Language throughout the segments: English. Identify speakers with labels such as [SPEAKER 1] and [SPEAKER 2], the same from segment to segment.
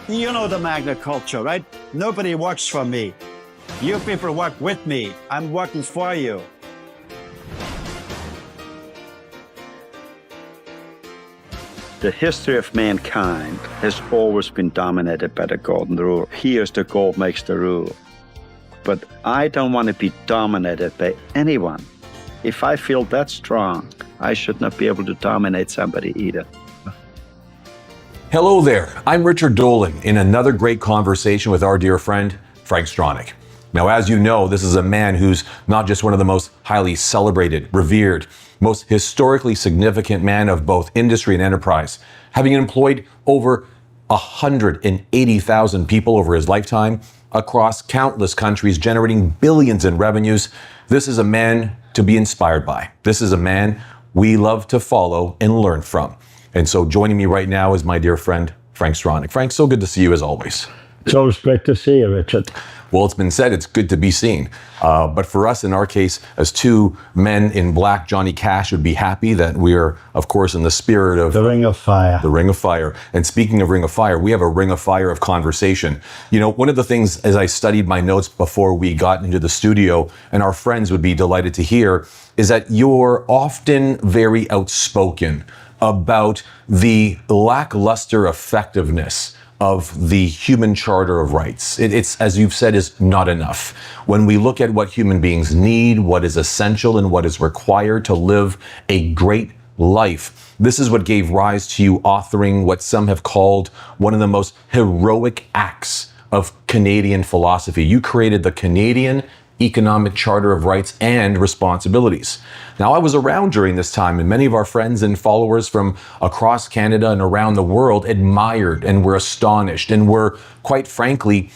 [SPEAKER 1] You know the Magna culture, right? Nobody works for me. You people work with me. I'm working for you. The history of mankind has always been dominated by the golden rule. Here's the gold makes the rule. But I don't want to be dominated by anyone. If I feel that strong, I should not be able to dominate somebody either.
[SPEAKER 2] Hello there, I'm Richard Dolan in another great conversation with our dear friend, Frank Stronach. Now, as you know, this is a man who's not just one of the most highly celebrated, revered, most historically significant man of both industry and enterprise, having employed over 180,000 people over his lifetime across countless countries, generating billions in revenues. This is a man to be inspired by. This is a man we love to follow and learn from. And so joining me right now is my dear friend, Frank Stronach. Frank, so good to see you as always.
[SPEAKER 1] It's always great to see you, Richard.
[SPEAKER 2] Well, it's been said, it's good to be seen. But for us, in our case, as two men in black, Johnny Cash would be happy that we are, of course, in the spirit of
[SPEAKER 1] the Ring of Fire.
[SPEAKER 2] The Ring of Fire. And speaking of Ring of Fire, we have a Ring of Fire of conversation. You know, one of the things, as I studied my notes before we got into the studio, and our friends would be delighted to hear, is that you're often very outspoken about the lackluster effectiveness of the human charter of rights. It's, as you've said, is not enough. When we look at what human beings need, what is essential and what is required to live a great life, this is what gave rise to you authoring what some have called one of the most heroic acts of Canadian philosophy. You created the Canadian Economic Charter of Rights and Responsibilities. Now, I was around during this time, and many of our friends and followers from across Canada and around the world admired and were astonished and were, quite frankly,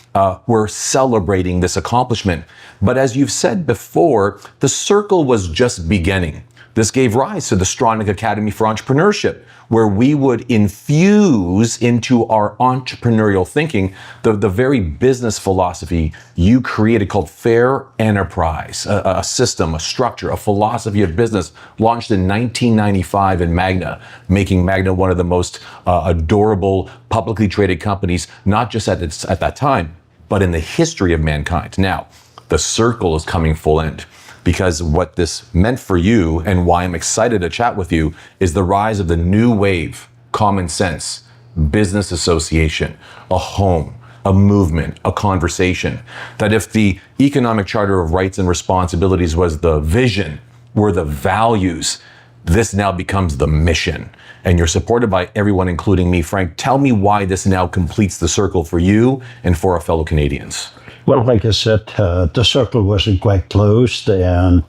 [SPEAKER 2] were celebrating this accomplishment. But as you've said before, the circle was just beginning. This gave rise to the Stronach Academy for Entrepreneurship, where we would infuse into our entrepreneurial thinking the very business philosophy you created called Fair Enterprise, a system, a structure, a philosophy of business launched in 1995 in Magna, making Magna one of the most adorable publicly traded companies, not just at that time, but in the history of mankind. Now, the circle is coming full end. Because what this meant for you and why I'm excited to chat with you is the rise of the new wave, common sense, business association, a home, a movement, a conversation. That if the Economic Charter of Rights and Responsibilities was the vision, were the values, this now becomes the mission. And you're supported by everyone, including me. Frank, tell me why this now completes the circle for you and for our fellow Canadians.
[SPEAKER 1] Well, like I said, the circle wasn't quite closed, and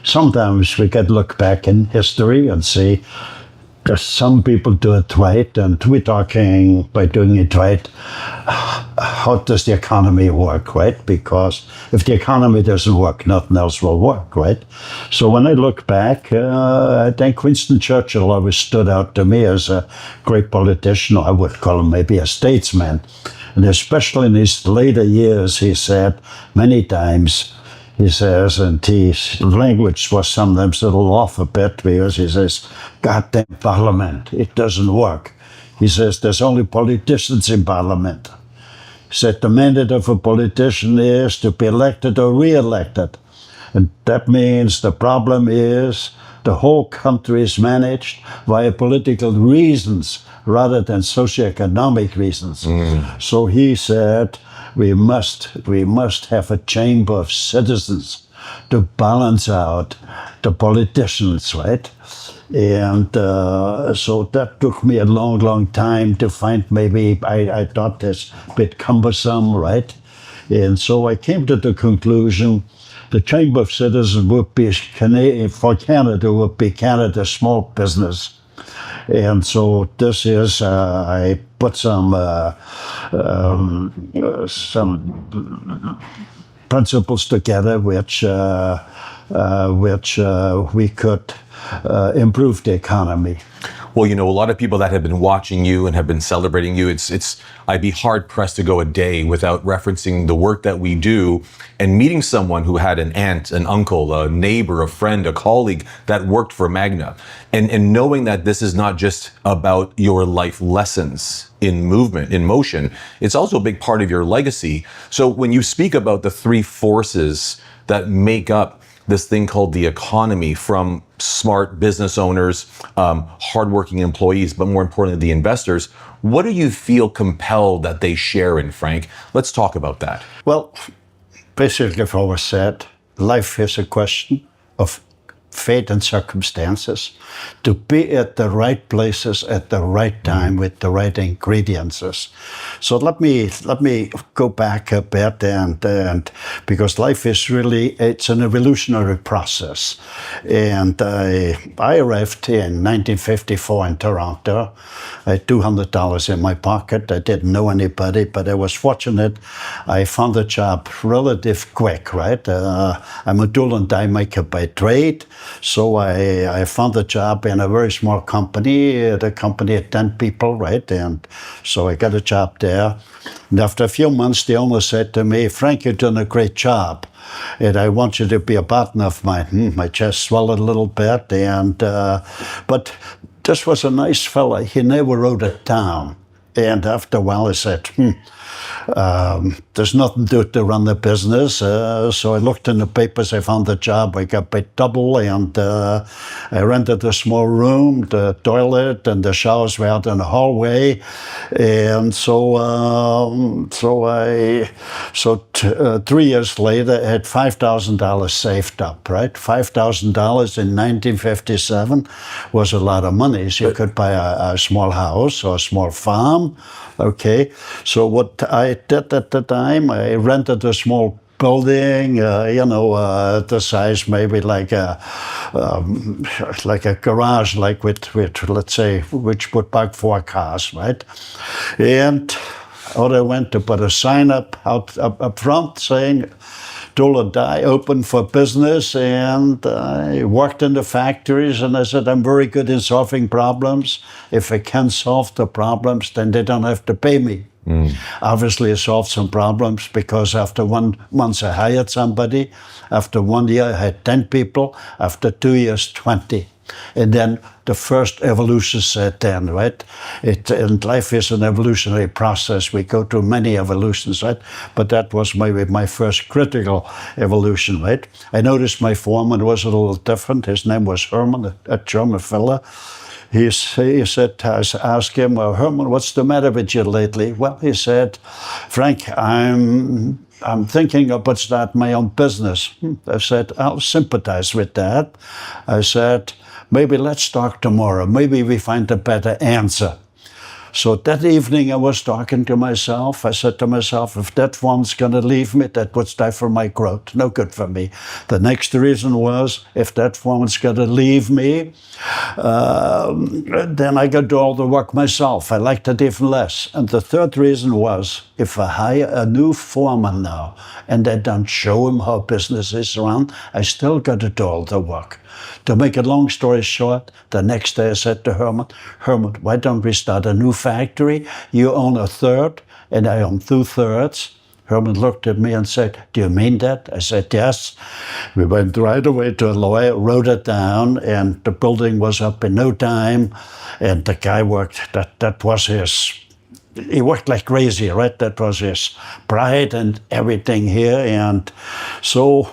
[SPEAKER 1] sometimes we can look back in history and see that some people do it right, and we're talking by doing it right, how does the economy work, right? Because if the economy doesn't work, nothing else will work, right? So when I look back, I think Winston Churchill always stood out to me as a great politician, or I would call him maybe a statesman. And especially in his later years, he said many times, he says, and his language was sometimes a little off a bit because he says, goddamn parliament, it doesn't work. He says, there's only politicians in parliament. He said, the mandate of a politician is to be elected or re-elected. And that means the problem is the whole country is managed via political reasons rather than socioeconomic reasons. So he said, we must have a chamber of citizens to balance out the politicians, right? And so that took me a long, long time to find. Maybe I thought this a bit cumbersome, right? And so I came to the conclusion the Chamber of Citizens would be, for Canada, would be Canada's small business. And so this is, I put some principles together which we could improve the economy.
[SPEAKER 2] Well, you know, a lot of people that have been watching you and have been celebrating you, I'd be hard pressed to go a day without referencing the work that we do and meeting someone who had an aunt, an uncle, a neighbor, a friend, a colleague that worked for Magna. And knowing that this is not just about your life lessons in movement, in motion, it's also a big part of your legacy. So when you speak about the three forces that make up this thing called the economy, from smart business owners, hardworking employees, but more importantly, the investors, what do you feel compelled that they share in, Frank? Let's talk about that.
[SPEAKER 1] Well, basically, I've always said life is a question of fate and circumstances, to be at the right places at the right time with the right ingredients. So let me go back a bit, and because life is really, it's an evolutionary process. And I arrived in 1954 in Toronto. I had $200 in my pocket. I didn't know anybody, but I was fortunate. I found a job relative quick, right? I'm a tool and die maker by trade. So I found a job in a very small company. The company had 10 people, right? And so I got a job there. And after a few months, the owner said to me, "Frank, you've done a great job, and I want you to be a partner of mine." My chest swelled a little bit, and but this was a nice fella. He never wrote it down. And after a while, I said, there's nothing to run the business. So I looked in the papers, I found a job, I got paid double, and I rented a small room, the toilet and the showers were out in the hallway. And so 3 years later, I had $5,000 saved up, right? $5,000 in 1957 was a lot of money. So you could buy a small house or a small farm. Okay, so what I did at the time, I rented a small building, the size maybe like a garage, like with let's say, which would park 4 cars, right? And out I went to put a sign up front saying, "Tool or Die, open for business." And I worked in the factories, and I said, "I'm very good in solving problems. If I can solve the problems, then they don't have to pay me." Obviously, I solved some problems because after 1 month I hired somebody. After 1 year, I had 10 people. After 2 years, 20. And then the first evolution set in, right? And life is an evolutionary process. We go through many evolutions, right? But that was maybe my first critical evolution, right? I noticed my foreman was a little different. His name was Herman, a German fella. He said, I asked him, "Well, Herman, what's the matter with you lately?" Well, he said, "Frank, I'm thinking about starting my own business." I said, "I'll sympathize with that." I said, "Maybe let's talk tomorrow. Maybe we find a better answer." So that evening I was talking to myself. I said to myself, if that one's going to leave me, that would stifle my growth. No good for me. The next reason was, if that one's going to leave me, then I got to do all the work myself. I liked it even less. And the third reason was, if I hire a new foreman now and I don't show him how business is run, I still got to do all the work. To make a long story short, the next day I said to Herman, "Why don't we start a new factory? You own a third and I own 2/3. Herman looked at me and said, "Do you mean that?" I said, "Yes." We went right away to a lawyer, wrote it down, and the building was up in no time. And the guy worked, that was he worked like crazy, right? That was his pride and everything here. And so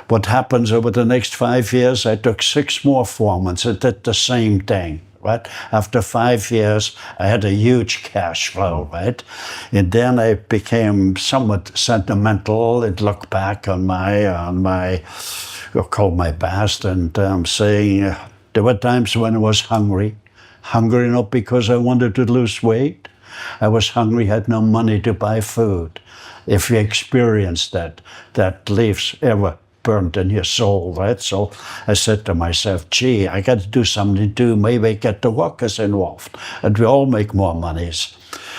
[SPEAKER 1] what happens over the next 5 years, I took 6 more foremen and did the same thing, right? After 5 years, I had a huge cash flow, right? And then I became somewhat sentimental and looked back on my past, and saying there were times when I was hungry not because I wanted to lose weight. I was hungry, had no money to buy food. If you experience that leaves ever burned in your soul, right? So I said to myself, gee, I got to do something too. Maybe get the workers involved, and we all make more monies.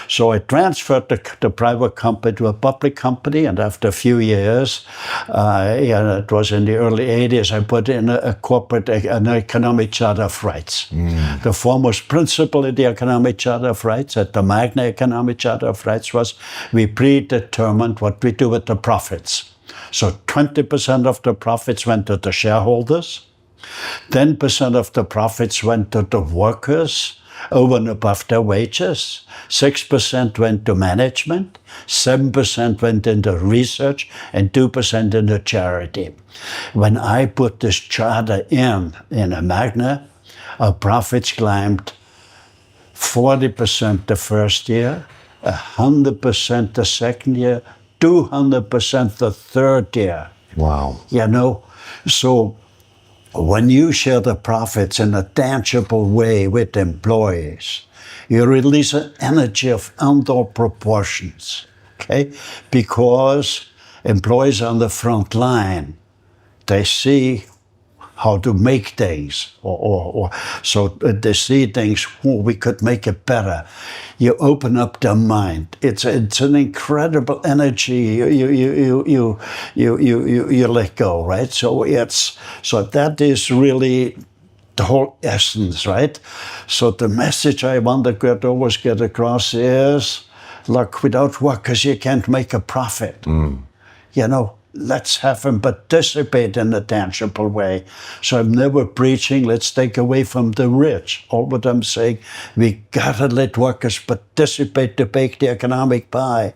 [SPEAKER 1] So I transferred the private company to a public company, and after a few years, it was in the early 80s, I put in an economic charter of rights. The foremost principle in the economic charter of rights, at the Magna Economic Charter of Rights, was we predetermined what we do with the profits. So 20% of the profits went to the shareholders, 10% of the profits went to the workers over and above their wages, 6% went to management, 7% went into research, and 2% into charity. When I put this charter in a Magna, our profits climbed 40% the first year, 100% the second year, 200% the third year.
[SPEAKER 2] Wow.
[SPEAKER 1] So when you share the profits in a tangible way with employees, you release an energy of untold proportions, okay? Because employees on the front line, they see how to make things, so they see things, we could make it better. You open up their mind. It's an incredible energy you let go, right? So that is really the whole essence, right? So the message I want to always get across is, look, without workers you can't make a profit. Let's have them participate in a tangible way. So I'm never preaching, let's take away from the rich. All what I'm saying, we gotta let workers participate to bake the economic pie,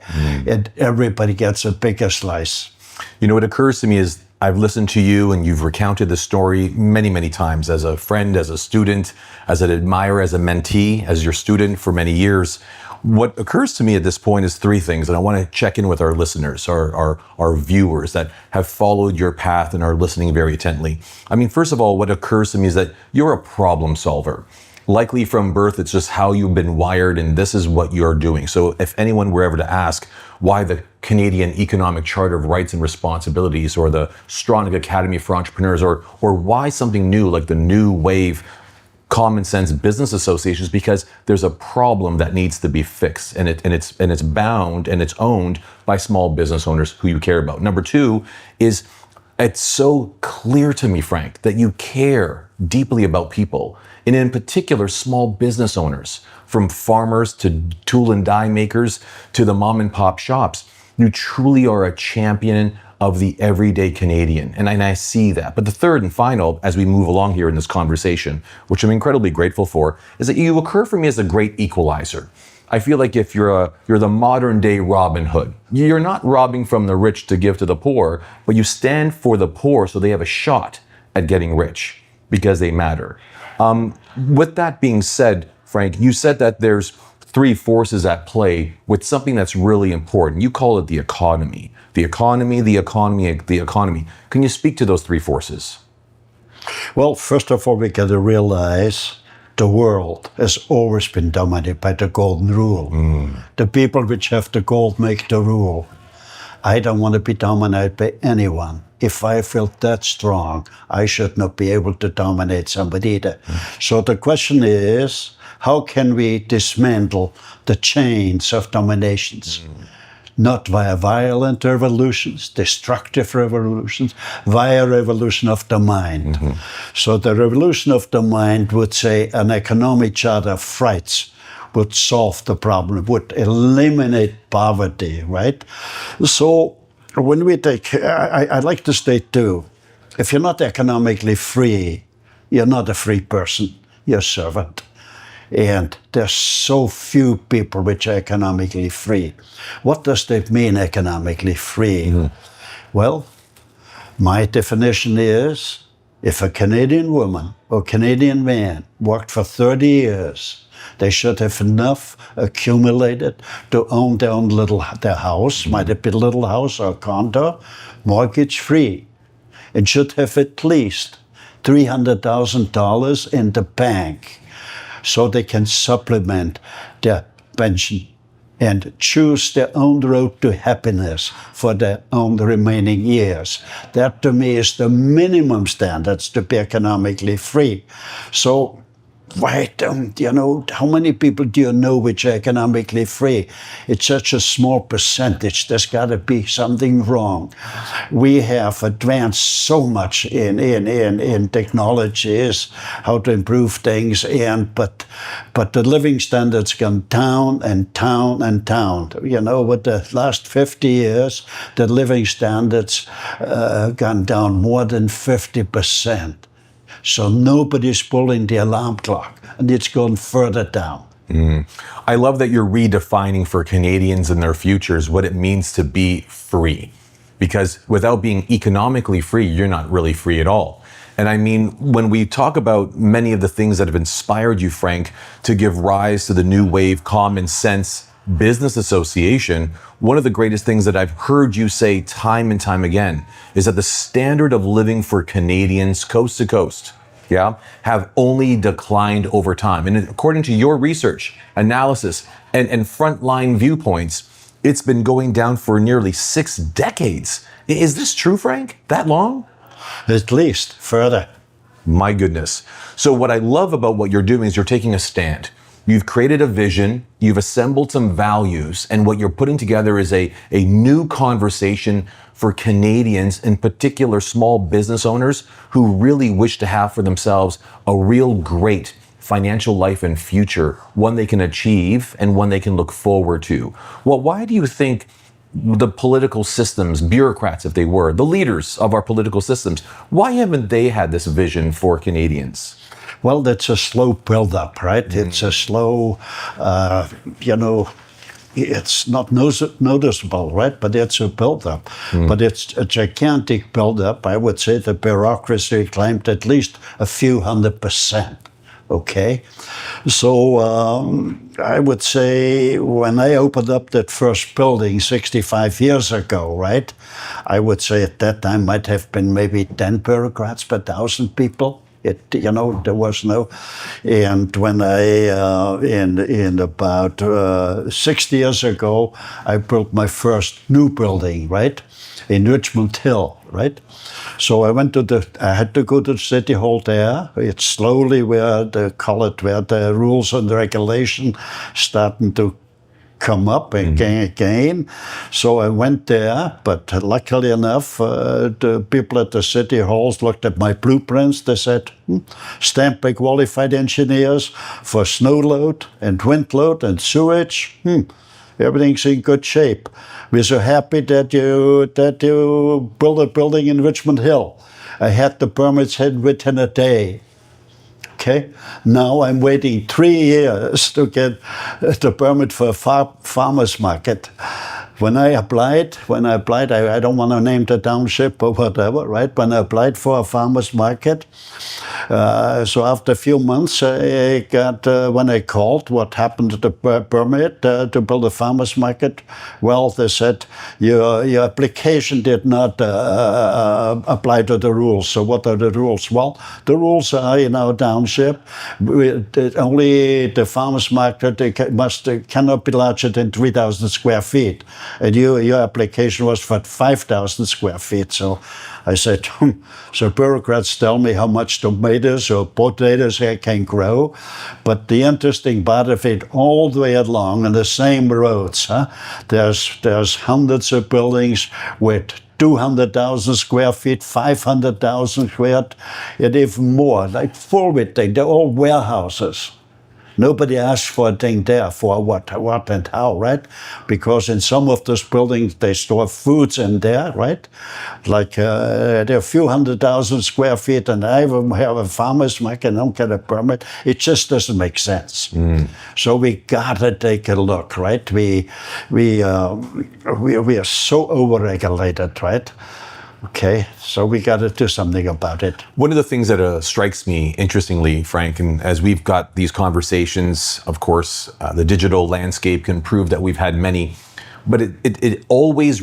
[SPEAKER 1] and everybody gets a bigger slice.
[SPEAKER 2] What occurs to me is I've listened to you and you've recounted this story many, many times as a friend, as a student, as an admirer, as a mentee, as your student for many years. What occurs to me at this point is three things, and I want to check in with our listeners, our viewers that have followed your path and are listening very attentively. First of all, what occurs to me is that you're a problem solver. Likely from birth, it's just how you've been wired, and this is what you're doing. So if anyone were ever to ask why the Canadian Economic Charter of Rights and Responsibilities or the Stronach Academy for Entrepreneurs or why something new like the New Wave Common Sense Business Associations, because there's a problem that needs to be fixed, and it's bound and it's owned by small business owners who you care about. Number two is it's so clear to me, Frank, that you care deeply about people, and in particular small business owners, from farmers to tool and die makers to the mom and pop shops. You truly are a champion of the everyday Canadian. And I see that. But the third and final, as we move along here in this conversation, which I'm incredibly grateful for, is that you occur for me as a great equalizer. I feel like if you're the modern day Robin Hood, you're not robbing from the rich to give to the poor, but you stand for the poor so they have a shot at getting rich because they matter. With that being said, Frank, you said that there's three forces at play with something that's really important. You call it the economy. The economy, the economy, the economy. Can you speak to those three forces?
[SPEAKER 1] Well, first of all, we got to realize the world has always been dominated by the golden rule. The people which have the gold make the rule. I don't want to be dominated by anyone. If I feel that strong, I should not be able to dominate somebody either. So the question is, how can we dismantle the chains of dominations? Not via violent revolutions, destructive revolutions, via revolution of the mind. So the revolution of the mind would say an economic charter of rights would solve the problem, would eliminate poverty, right? So when we take, I like to state too, if you're not economically free, you're not a free person, you're a servant. And there's so few people which are economically free. What does that mean, economically free? Well, my definition is, if a Canadian woman or Canadian man worked for 30 years, they should have enough accumulated to own their house, might it be a little house or a condo, mortgage free. It should have at least $300,000 in the bank, so they can supplement their pension and choose their own road to happiness for their own remaining years. That to me is the minimum standards to be economically free. So why don't, how many people do you know which are economically free? It's such a small percentage. There's got to be something wrong. We have advanced so much in technologies, how to improve things, but the living standards gone down and down and down. With the last 50 years, the living standards gone down more than 50%. So nobody's pulling the alarm clock, and it's gone further down.
[SPEAKER 2] I love that you're redefining for Canadians and their futures what it means to be free. Because without being economically free, you're not really free at all. And I mean, when we talk about many of the things that have inspired you, Frank, to give rise to the new wave Common Sense Business Association, one of the greatest things that I've heard you say time and time again is that the standard of living for Canadians coast to coast, have only declined over time. And according to your research, analysis, and frontline viewpoints, it's been going down for nearly 6 decades. Is this true, Frank? That long?
[SPEAKER 1] At least further.
[SPEAKER 2] My goodness. So what I love about what you're doing is you're taking a stand. You've created a vision, you've assembled some values, and what you're putting together is a new conversation for Canadians, in particular small business owners who really wish to have for themselves a real great financial life and future, one they can achieve and one they can look forward to. Well, why do you think the political systems, bureaucrats if they were, the leaders of our political systems, why haven't they had this vision for Canadians?
[SPEAKER 1] Well, that's a slow build-up, right? It's a slow, it's not noticeable, right? But it's a build-up. But it's a gigantic build-up. I would say the bureaucracy climbed at least a few 100%. Okay, so I would say when I opened up that first building 65 years ago, right? I would say at that time might have been maybe 10 bureaucrats per 1,000 people. There was no, and when in about 60 years ago, I built my first new building, right, in Richmond Hill, right. So I had to go to the city hall there. It's slowly where the rules and the regulation starting to come up again. So I went there, but luckily enough, the people at the city halls looked at my blueprints. They said, stamped by qualified engineers for snow load and wind load and sewage. Everything's in good shape. We're so happy that you built a building in Richmond Hill. I had the permits within a day. Okay, now I'm waiting 3 years to get the permit for a farmer's market. When I applied, I don't want to name the township or whatever, right? When I applied for a farmer's market, so after a few months, I got, when I called what happened to the permit to build a farmer's market, well, they said, your application did not apply to the rules. So what are the rules? Well, the rules are in our township, only the farmer's market cannot be larger than 3,000 square feet. And your application was for 5,000 square feet. So I said, so bureaucrats tell me how much tomatoes or potatoes I can grow. But the interesting part of it, all the way along on the same roads, there's hundreds of buildings with 200,000 square feet, 500,000 square, and even more, like full with things. They're all warehouses. Nobody asked for a thing there for what and how, right? Because in some of those buildings, they store foods in there, right? Like there are a few 100,000 square feet, and I have a farmer's market and don't get a permit. It just doesn't make sense. So we gotta take a look, right? We are so overregulated, right? Okay, so we got to do something about it.
[SPEAKER 2] One of the things that strikes me, interestingly, Frank, and as we've got these conversations, of course, the digital landscape can prove that we've had many, but you always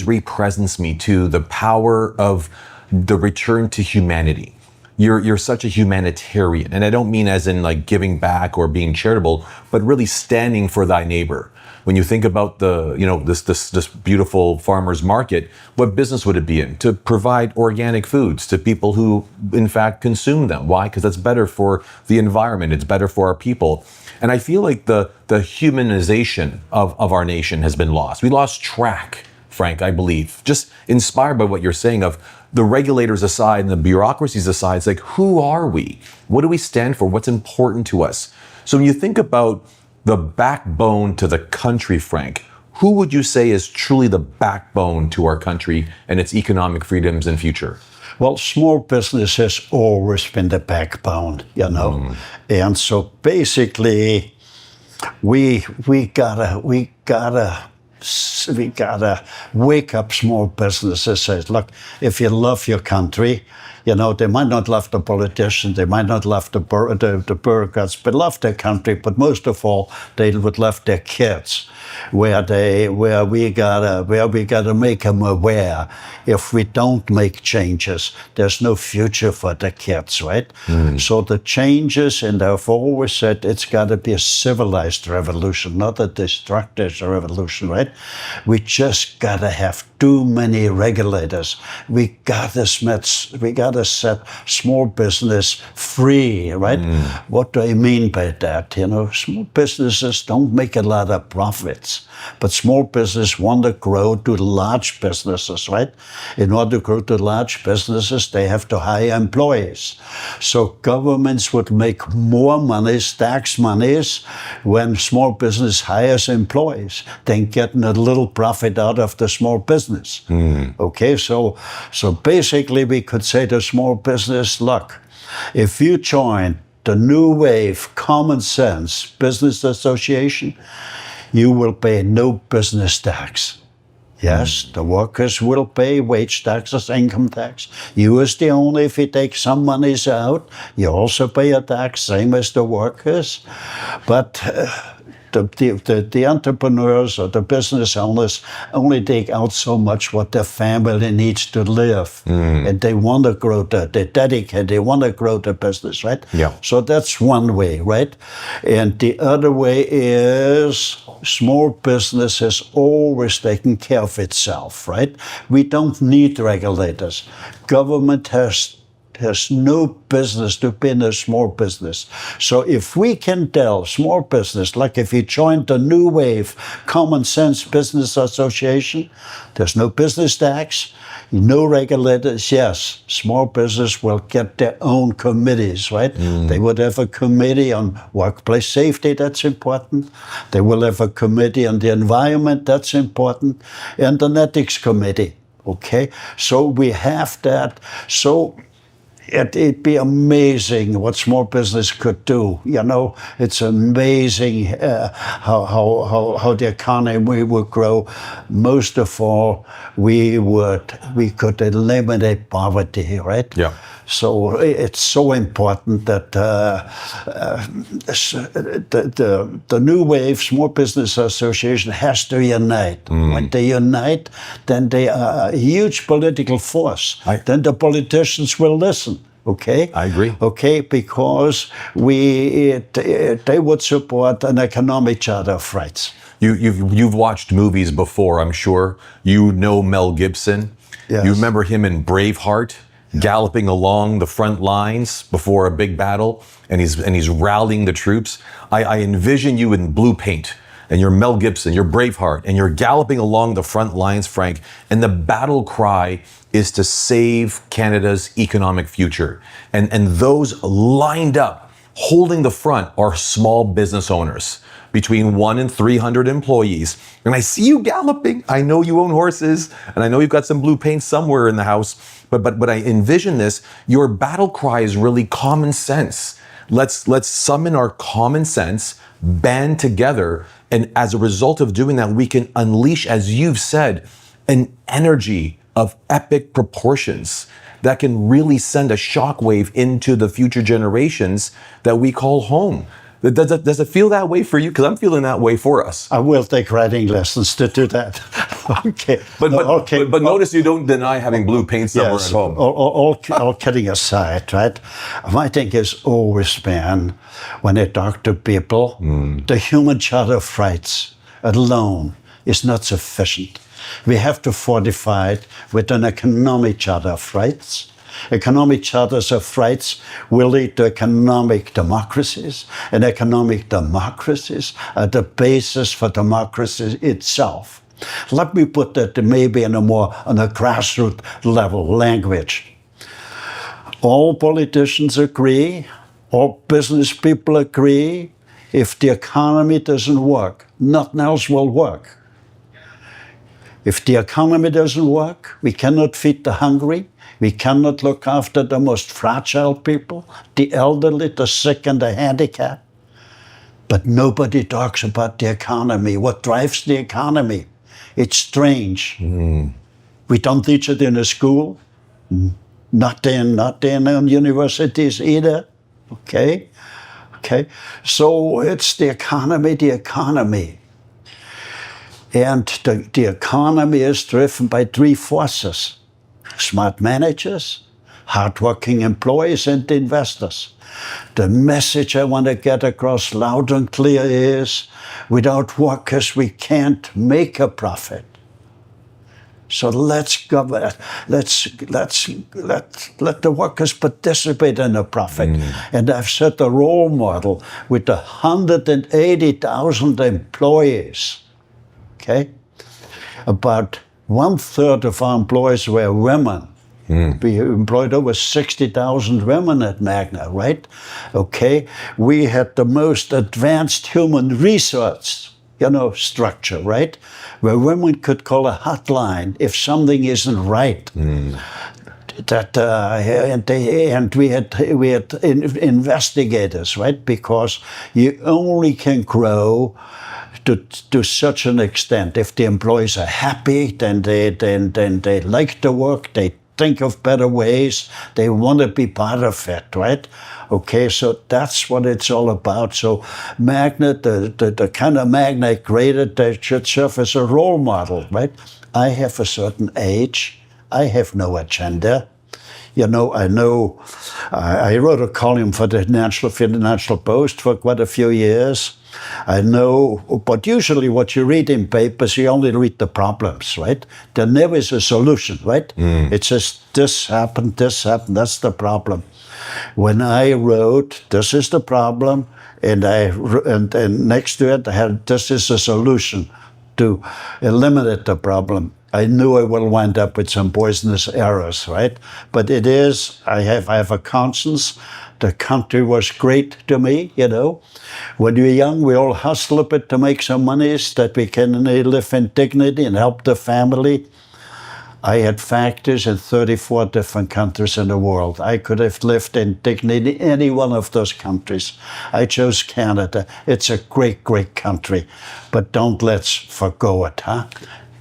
[SPEAKER 2] represents me to the power of the return to humanity. you're such a humanitarian, and I don't mean as in like giving back or being charitable, but really standing for thy neighbor. When you think about the, this beautiful farmers market, what business would it be in? To provide organic foods to people who, in fact, consume them. Why? Because that's better for the environment. It's better for our people. And I feel like the humanization of our nation has been lost. We lost track, Frank, I believe. Just inspired by what you're saying of the regulators aside and the bureaucracies aside, it's like, who are we? What do we stand for? What's important to us? So when you think about the backbone to the country, Frank, who would you say is truly the backbone to our country and its economic freedoms and future?
[SPEAKER 1] Well, small business has always been the backbone, and so basically, we gotta wake up small businesses. Say, look, if you love your country, they might not love the politicians, they might not love the bureaucrats, but love their country. But most of all, they would love their kids. Where we gotta make them aware. If we don't make changes, there's no future for the kids, right? So the changes, and I've always said it's got to be a civilized revolution, not a destructive revolution, right? We just gotta have too many regulators. We gotta set small business free, right? What do I mean by that? Small businesses don't make a lot of profits, but small business want to grow to large businesses, right? In order to grow to large businesses, they have to hire employees. So governments would make more money, tax monies, when small business hires employees than getting a little profit out of the small business. Okay, so basically we could say to small business, look, if you join the New Wave Common Sense Business Association, you will pay no business tax. Yes, the workers will pay wage taxes, income tax. You as the owner, if you take some monies out, you also pay a tax, same as the workers. But the entrepreneurs or the business owners only take out so much what their family needs to live. And they want to grow they're dedicated, they want to grow the business, right?
[SPEAKER 2] Yeah.
[SPEAKER 1] So that's one way, right? And the other way is small business has always taken care of itself, right? We don't need regulators. Government has no business to be in a small business. So if we can tell small business, like if you join the New Wave Common Sense Business Association, there's no business tax, no regulators. Yes, small business will get their own committees, right? They would have a committee on workplace safety, that's important. They will have a committee on the environment, that's important, and an ethics committee, okay? So we have that. So it'd be amazing what small business could do. It's amazing how the economy would grow. Most of all, we could eliminate poverty, right?
[SPEAKER 2] Yeah.
[SPEAKER 1] So it's so important that the New Wave Small Business Association has to unite. When they unite, then they are a huge political force. Then the politicians will listen. Okay,
[SPEAKER 2] I agree.
[SPEAKER 1] Okay, because they would support an economic charter of rights.
[SPEAKER 2] You've watched movies before, I'm sure. You know Mel Gibson.
[SPEAKER 1] Yes.
[SPEAKER 2] You remember him in Braveheart, galloping along the front lines before a big battle, and he's rallying the troops. I envision you in blue paint, and you're Mel Gibson, you're Braveheart, and you're galloping along the front lines, Frank, and the battle cry is to save Canada's economic future. And those lined up, holding the front, are small business owners, between 1 and 300 employees. And I see you galloping. I know you own horses, and I know you've got some blue paint somewhere in the house, but I envision this. Your battle cry is really common sense. Let's summon our common sense, band together, and as a result of doing that, we can unleash, as you've said, an energy of epic proportions that can really send a shockwave into the future generations that we call home. Does it feel that way for you? Because I'm feeling that way for us.
[SPEAKER 1] I will take writing lessons to do that. Okay.
[SPEAKER 2] But,
[SPEAKER 1] No,
[SPEAKER 2] but,
[SPEAKER 1] okay.
[SPEAKER 2] but notice you don't deny having blue paint somewhere
[SPEAKER 1] Yes,
[SPEAKER 2] at home.
[SPEAKER 1] all kidding aside, right? My thing has always been, when I talk to people, the human charter of rights alone is not sufficient. We have to fortify it with an economic charter of rights. Economic charters of rights will lead to economic democracies, and economic democracies are the basis for democracy itself. Let me put that maybe on a grassroots level language. All politicians agree, all business people agree, if the economy doesn't work, nothing else will work. If the economy doesn't work, we cannot feed the hungry, we cannot look after the most fragile people, the elderly, the sick, and the handicapped. But nobody talks about the economy. What drives the economy? It's strange. We don't teach it in a school, not in universities either. Okay? So it's the economy. And the economy is driven by three forces: smart managers, hardworking employees, and investors. The message I want to get across loud and clear is, without workers, we can't make a profit. So let the workers participate in the profit. And I've set a role model with 180,000 employees. Okay? About 1/3 of our employees were women. We employed over 60,000 women at Magna, right? Okay? We had the most advanced human resource, structure, right? Where women could call a hotline if something isn't right. And we had investigators, right? Because you only can grow to such an extent. If the employees are happy, then they like the work, they think of better ways, they want to be part of it, right? Okay, so that's what it's all about. So Magna, the kind of Magna I created, that should serve as a role model, right? I have a certain age. I have no agenda. I wrote a column for the Financial Post for quite a few years. I know, but usually what you read in papers, you only read the problems, right? There never is a solution, right? It's just this happened, that's the problem. When I wrote, this is the problem, and next to it I had, this is a solution to eliminate the problem, I knew I will wind up with some poisonous errors, right? But it is, I have a conscience. The country was great to me, When you're young, we all hustle a bit to make some money so that we can live in dignity and help the family. I had factories in 34 different countries in the world. I could have lived in dignity in any one of those countries. I chose Canada. It's a great, great country. But don't let's forgo it, huh?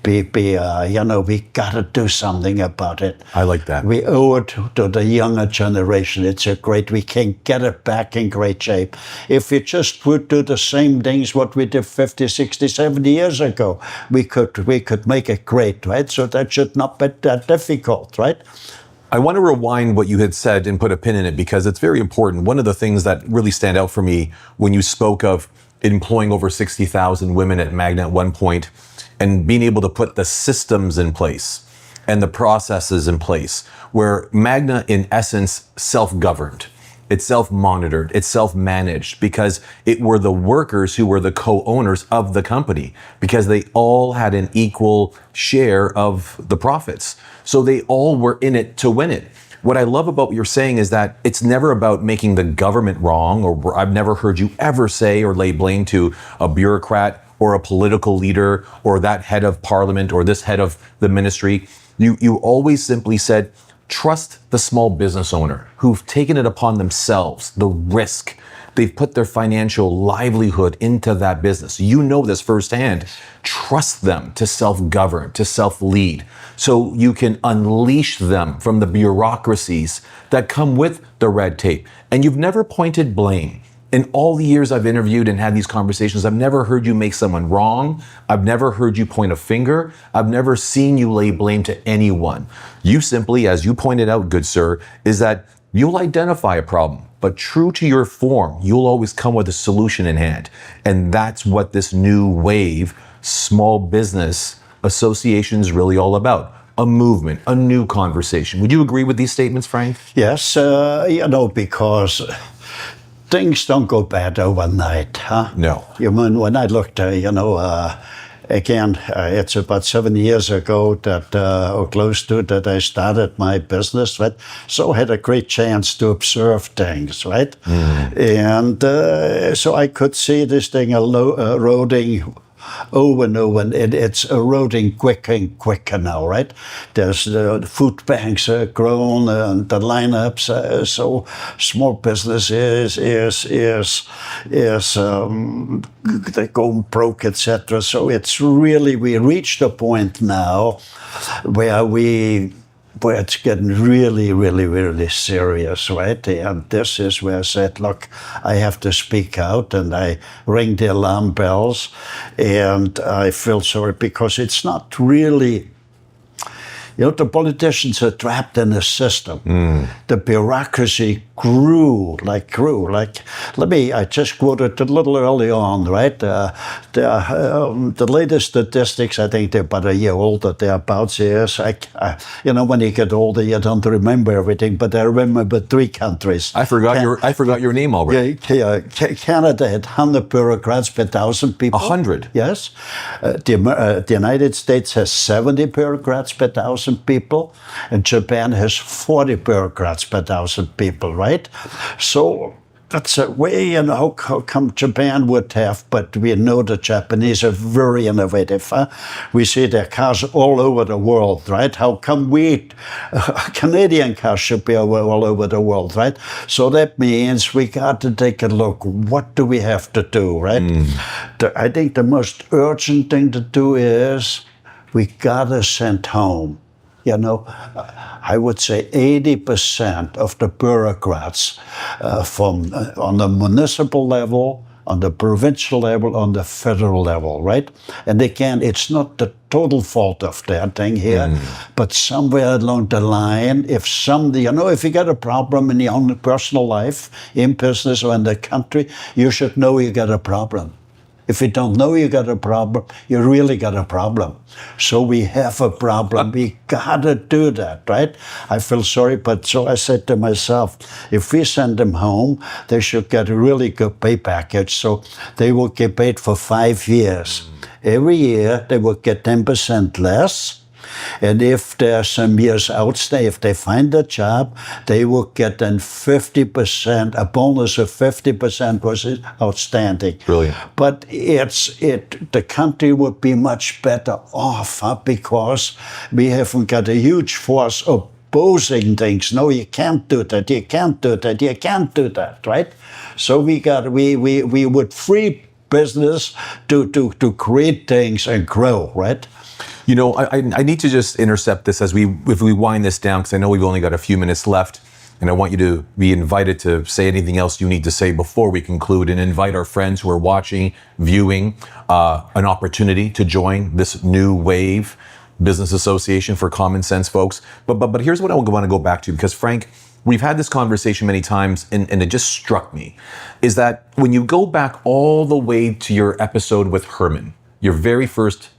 [SPEAKER 1] We got to do something about it.
[SPEAKER 2] I like that.
[SPEAKER 1] We owe it to the younger generation. We can get it back in great shape. If we just would do the same things what we did 50, 60, 70 years ago, we could make it great, right? So that should not be that difficult, right?
[SPEAKER 2] I want to rewind what you had said and put a pin in it because it's very important. One of the things that really stand out for me when you spoke of employing over 60,000 women at Magna at one point, and being able to put the systems in place and the processes in place where Magna, in essence, self-governed, it's self-monitored, it's self-managed because it were the workers who were the co-owners of the company because they all had an equal share of the profits. So they all were in it to win it. What I love about what you're saying is that it's never about making the government wrong, or I've never heard you ever say or lay blame to a bureaucrat or a political leader or that head of parliament or this head of the ministry. You always simply said, trust the small business owner who've taken it upon themselves, the risk. They've put their financial livelihood into that business. You know this firsthand. Trust them to self-govern, to self-lead, so you can unleash them from the bureaucracies that come with the red tape. And you've never pointed blame. In all the years I've interviewed and had these conversations, I've never heard you make someone wrong. I've never heard you point a finger. I've never seen you lay blame to anyone. You simply, as you pointed out, good sir, is that you'll identify a problem, but true to your form, you'll always come with a solution in hand. And that's what this new wave, small business association is really all about. A movement, a new conversation. Would you agree with these statements, Frank?
[SPEAKER 1] Yes, because things don't go bad overnight, huh?
[SPEAKER 2] No.
[SPEAKER 1] You mean, when I looked, again, it's about 7 years ago that, or close to, that I started my business, right? So I had a great chance to observe things, right? And so I could see this thing eroding over and over, and it's eroding quicker and quicker now, right? There's the food banks are grown, and the lineups, so small business is they go broke, etc. So it's really, we reached a point now where it's getting really, really, really serious, right? And this is where I said, look, I have to speak out, and I ring the alarm bells, and I feel sorry because it's not really, the politicians are trapped in a system. The bureaucracy grew. I just quoted a little early on, right? The latest statistics, I think they're about a year old, that they're about years. When you get older, you don't remember everything, but I remember 3 countries.
[SPEAKER 2] I forgot your name already.
[SPEAKER 1] Canada had 100 bureaucrats per 1,000 people.
[SPEAKER 2] 100?
[SPEAKER 1] Yes. The United States has 70 bureaucrats per 1,000 people, and Japan has 40 bureaucrats per 1,000 people, right? So that's a way, how come Japan would have, but we know the Japanese are very innovative. Huh? We see their cars all over the world, right? How come Canadian cars should be all over the world, right? So that means we got to take a look. What do we have to do, right? I think the most urgent thing to do is we got to send home. I would say 80% of the bureaucrats on the municipal level, on the provincial level, on the federal level, right? And again, it's not the total fault of that thing here, but somewhere along the line, if if you got a problem in your own personal life, in business or in the country, you should know you got a problem. If you don't know you got a problem, you really got a problem. So we have a problem. We gotta do that, right? I feel sorry, but so I said to myself, if we send them home, they should get a really good pay package. So they will get paid for 5 years. Every year they will get 10% less. And if there's some years outstay, if they find a job, they will get then 50%, a bonus of 50% was outstanding.
[SPEAKER 2] Brilliant.
[SPEAKER 1] But the country would be much better off, because we haven't got a huge force opposing things. No, you can't do that, you can't do that, you can't do that, right? So we would free business to create things and grow, right?
[SPEAKER 2] I need to just intercept this if we wind this down, because I know we've only got a few minutes left, and I want you to be invited to say anything else you need to say before we conclude, and invite our friends who are watching, viewing, an opportunity to join this new wave business association for common sense folks. But here's what I want to go back to, because Frank, we've had this conversation many times, and it just struck me, is that when you go back all the way to your episode with Herman, your very first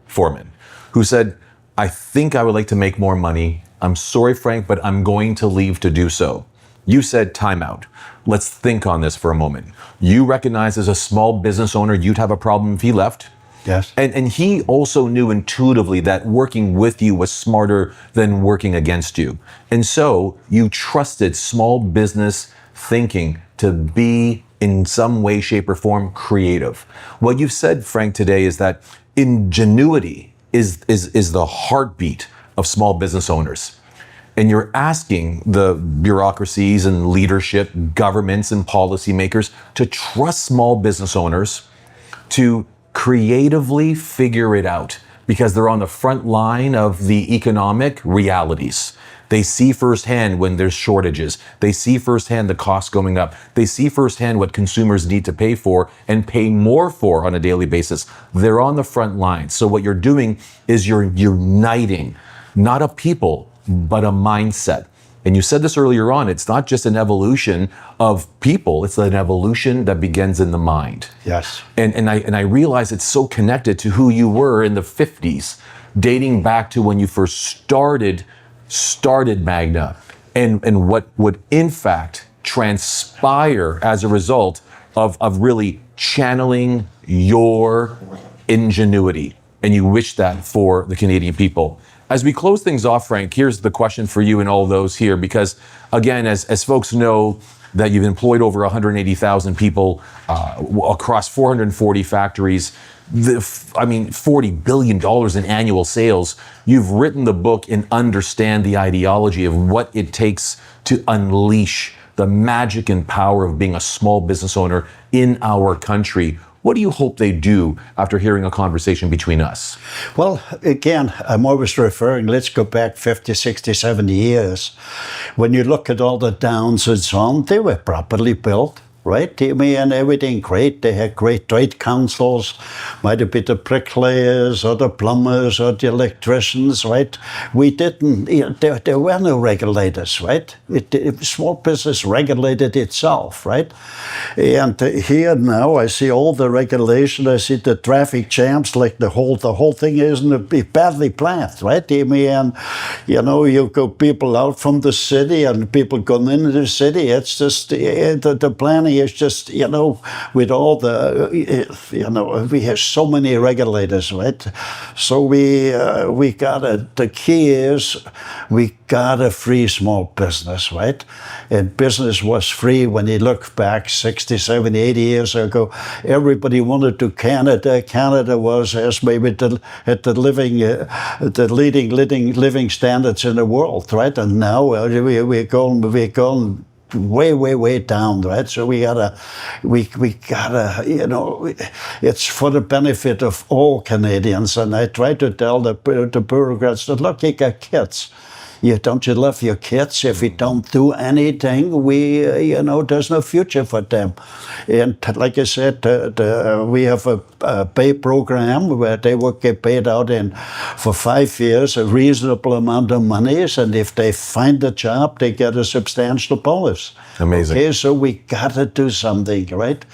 [SPEAKER 2] foreman, who said, I think I would like to make more money. I'm sorry, Frank, but I'm going to leave to do so. You said, time out. Let's think on this for a moment. You recognize as a small business owner, you'd have a problem if he left.
[SPEAKER 1] Yes.
[SPEAKER 2] And he also knew intuitively that working with you was smarter than working against you. And so you trusted small business thinking to be in some way, shape, or form creative. What you've said, Frank, today is that ingenuity is the heartbeat of small business owners. And you're asking the bureaucracies and leadership, governments and policymakers to trust small business owners to creatively figure it out, because they're on the front line of the economic realities. They see firsthand when there's shortages. They see firsthand the costs going up. They see firsthand what consumers need to pay for and pay more for on a daily basis. They're on the front line. So what you're doing is you're uniting not a people, but a mindset. And you said this earlier on, it's not just an evolution of people, it's an evolution that begins in the mind.
[SPEAKER 1] Yes.
[SPEAKER 2] And I realize it's so connected to who you were in the 50s, dating back to when you first started Magna, and what would in fact transpire as a result of really channeling your ingenuity. And you wish that for the Canadian people. As we close things off, Frank, here's the question for you and all those here, because again, as folks know that you've employed over 180,000 people across 440 factories, $40 billion in annual sales. You've written the book and understand the ideology of what it takes to unleash the magic and power of being a small business owner in our country. What do you hope they do after hearing a conversation between us?
[SPEAKER 1] Well, again, I'm always referring, let's go back 50, 60, 70 years. When you look at all the downs and so on, they were properly built. Right, and everything great. They had great trade councils, might have been the bricklayers or the plumbers or the electricians, right? We didn't, there were no regulators, right? Small business regulated itself, right? And here now I see all the regulation, I see the traffic jams, like the whole thing isn't badly planned, right? And, you go people out from the city and people going into the city, it's just, the planning is just, with all the, we have so many regulators, right? So we the key is we gotta free small business, right? And business was free when you look back 60, 70, 80 years ago. Everybody wanted to Canada. Canada was maybe the leading living standards in the world, right? And now we're going way down, right? So we gotta, it's for the benefit of all Canadians. And I try to tell the bureaucrats that, look, you got kids. Don't you love your kids? If we don't do anything, there's no future for them. And like I said, we have a pay program where they will get paid out for 5 years, a reasonable amount of monies, and if they find a job, they get a substantial bonus.
[SPEAKER 2] Amazing.
[SPEAKER 1] Okay, so we gotta do something, right?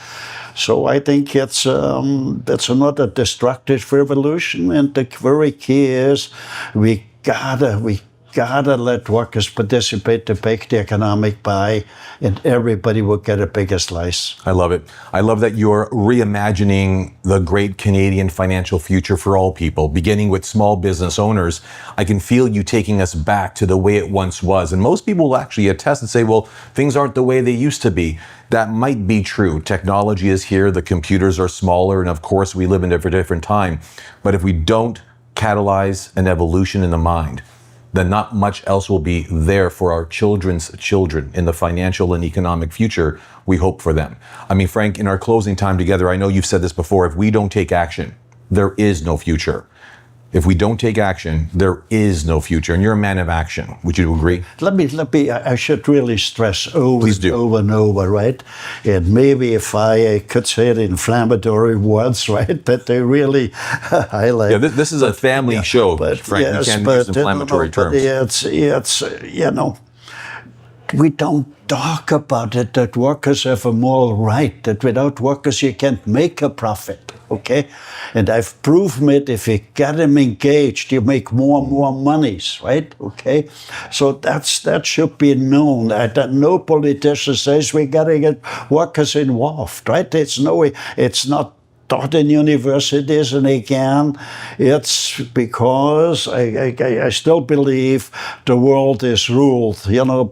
[SPEAKER 1] So I think that's not a destructive revolution, and the very key is we gotta let workers participate to make the economic pie, and everybody will get a bigger slice.
[SPEAKER 2] I love it. I love that you're reimagining the great Canadian financial future for all people, beginning with small business owners. I can feel you taking us back to the way it once was. And most people will actually attest and say, well, things aren't the way they used to be. That might be true. Technology is here, the computers are smaller, and of course we live in a different time. But if we don't catalyze an evolution in the mind, then not much else will be there for our children's children in the financial and economic future we hope for them. I mean, Frank, in our closing time together, I know you've said this before, if we don't take action, there is no future. If we don't take action, there is no future. And you're a man of action. Would you agree?
[SPEAKER 1] Let me. I should really stress over and over, right? And maybe if I could say it in inflammatory words, right? That they really highlight.
[SPEAKER 2] Yeah, this is a family show, but Frank. Yes, you can't use inflammatory terms.
[SPEAKER 1] It's we don't talk about it, that workers have a moral right, that without workers you can't make a profit, okay? And I've proven it, if you get them engaged, you make more and more monies, right? Okay? So that should be known. That no politician says we gotta get workers involved, right? It's not taught in universities, and again, it's because I still believe the world is ruled,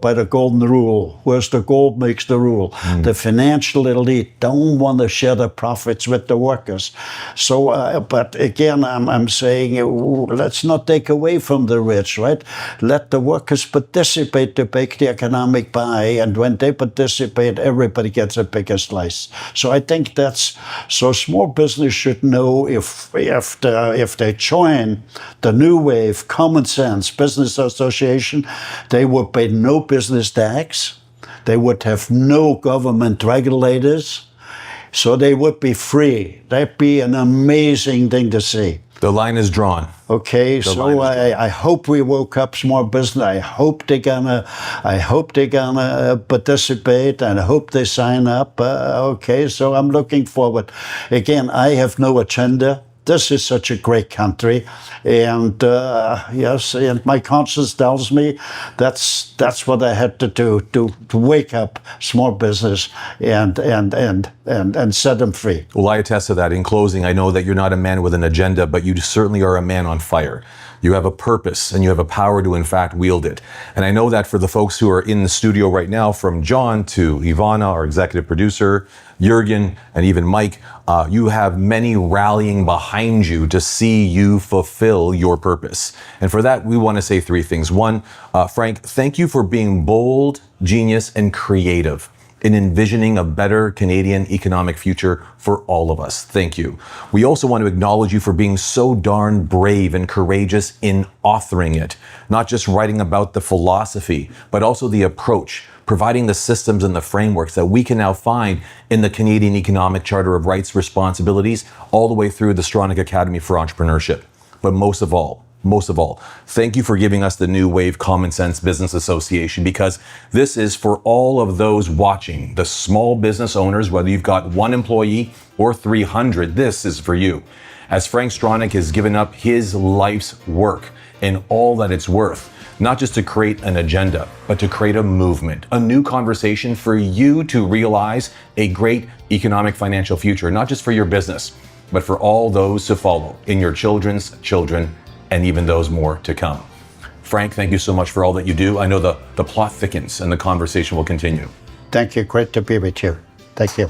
[SPEAKER 1] by the golden rule. Where's the gold makes the rule. The financial elite don't want to share the profits with the workers. So, but again, I'm saying, let's not take away from the rich, right? Let the workers participate to make the economic pie, and when they participate, everybody gets a bigger slice. So I think so small business should know if they join the New Wave Common Sense Business Association, they would pay no business tax. They would have no government regulators. So they would be free. That'd be an amazing thing to see.
[SPEAKER 2] The line is drawn.
[SPEAKER 1] Okay, so I hope we woke up small business. I hope they're gonna participate, and I hope they sign up. Okay, so I'm looking forward. Again, I have no agenda. This is such a great country, and yes, and my conscience tells me that's what I had to do to wake up small business and set them free.
[SPEAKER 2] Well, I attest to that. In closing, I know that you're not a man with an agenda, but you certainly are a man on fire. You have a purpose and you have a power to, in fact, wield it. And I know that for the folks who are in the studio right now, from John to Ivana, our executive producer, Jürgen, and even Mike, you have many rallying behind you to see you fulfill your purpose. And for that, we want to say three things. One, Frank, thank you for being bold, genius, and creative in envisioning a better Canadian economic future for all of us. Thank you. We also want to acknowledge you for being so darn brave and courageous in authoring it, not just writing about the philosophy, but also the approach, providing the systems and the frameworks that we can now find in the Canadian Economic Charter of Rights Responsibilities, all the way through the Stronach Academy for Entrepreneurship. But most of all, thank you for giving us the New Wave Common Sense Business Association, because this is for all of those watching, the small business owners, whether you've got 1 employee or 300, this is for you. As Frank Stronach has given up his life's work and all that it's worth, not just to create an agenda, but to create a movement, a new conversation for you to realize a great economic financial future, not just for your business, but for all those to follow in your children's children, and even those more to come. Frank, thank you so much for all that you do. I know the plot thickens and the conversation will continue.
[SPEAKER 1] Thank you. Great to be with you. Thank you.